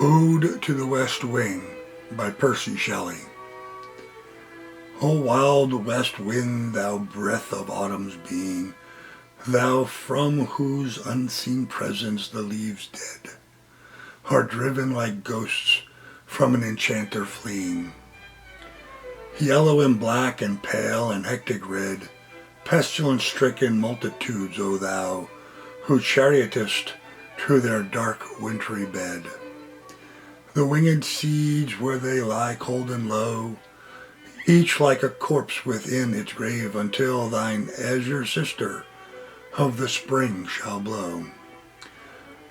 Ode to the West Wing by Percy Shelley. O wild west wind, thou breath of autumn's being, thou from whose unseen presence the leaves dead are driven like ghosts from an enchanter fleeing. Yellow and black and pale and hectic red, pestilence-stricken multitudes, O thou, who chariotest to their dark wintry bed. The winged seeds where they lie cold and low, each like a corpse within its grave, until thine azure sister of the spring shall blow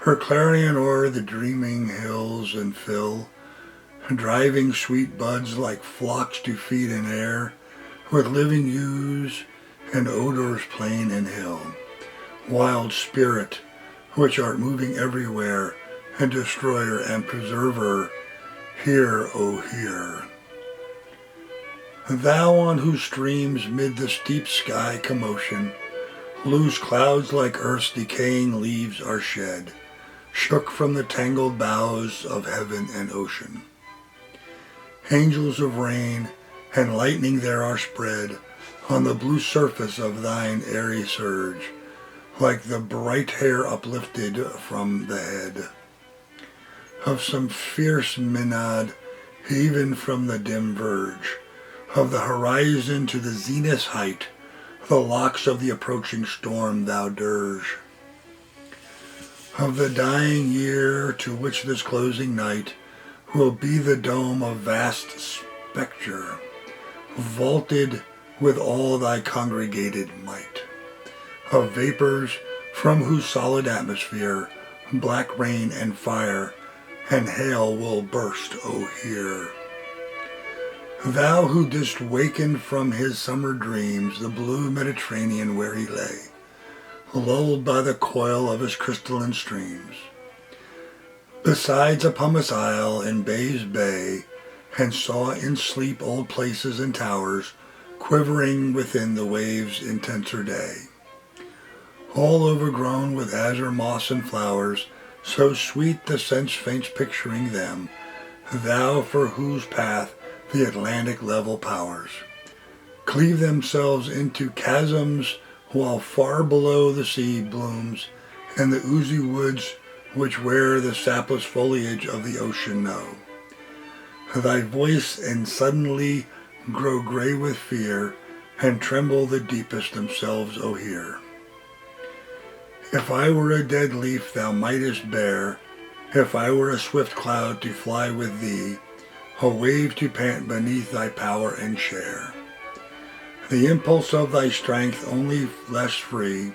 her clarion o'er the dreaming hills and fill, driving sweet buds like flocks to feed in air, with living hues and odors plain and hill. Wild spirit, which art moving everywhere, and destroyer and preserver, hear, O hear. Thou on whose streams mid the steep sky commotion, loose clouds like earth's decaying leaves are shed, shook from the tangled boughs of heaven and ocean. Angels of rain and lightning there are spread on the blue surface of thine airy surge, like the bright hair uplifted from the head of some fierce Maenad, even from the dim verge of the horizon to the zenith's height, the locks of the approaching storm thou dirge. Of the dying year to which this closing night will be the dome of vast spectre, vaulted with all thy congregated might, of vapors from whose solid atmosphere black rain and fire and hail will burst, O hear. Thou who didst waken from his summer dreams the blue Mediterranean where he lay, lulled by the coil of his crystalline streams, besides a pumice isle in Bay's Bay, and saw in sleep old places and towers quivering within the waves' intenser day, all overgrown with azure moss and flowers, so sweet the sense faints picturing them, thou for whose path the Atlantic level powers cleave themselves into chasms, while far below the sea blooms, and the oozy woods which wear the sapless foliage of the ocean know thy voice, and suddenly grow gray with fear, and tremble the deepest themselves, O hear. If I were a dead leaf thou mightest bear, if I were a swift cloud to fly with thee, a wave to pant beneath thy power and share the impulse of thy strength, only less free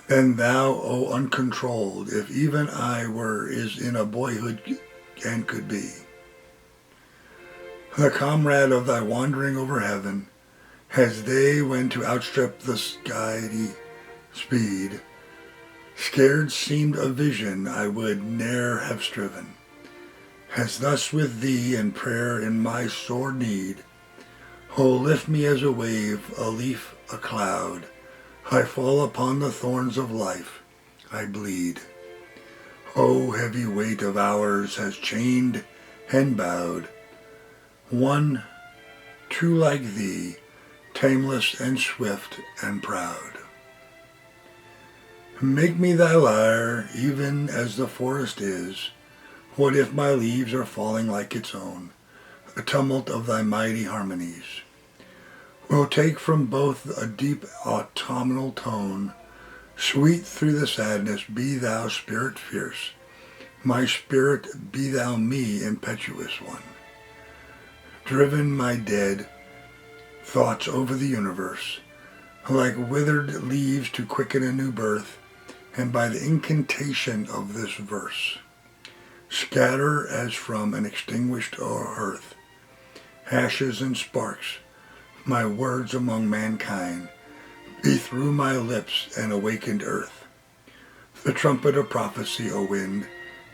than thou, O uncontrolled, if even I were is in a boyhood and could be. The comrade of thy wandering over heaven, as they when to outstrip the skyey speed, scared seemed a vision I would ne'er have striven, as thus with thee in prayer in my sore need, O lift me as a wave, a leaf, a cloud, I fall upon the thorns of life, I bleed. O heavy weight of hours has chained and bowed one true like thee, tameless and swift and proud. Make me thy lyre, even as the forest is. What if my leaves are falling like its own, a tumult of thy mighty harmonies will take from both a deep autumnal tone, sweet through the sadness. Be thou spirit fierce, my spirit, be thou me, impetuous one, driven my dead thoughts over the universe, like withered leaves to quicken a new birth, and by the incantation of this verse, scatter as from an extinguished hearth, ashes and sparks, my words among mankind, be through my lips an awakened earth. The trumpet of prophecy, O wind,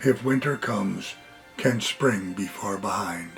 if winter comes, can spring be far behind?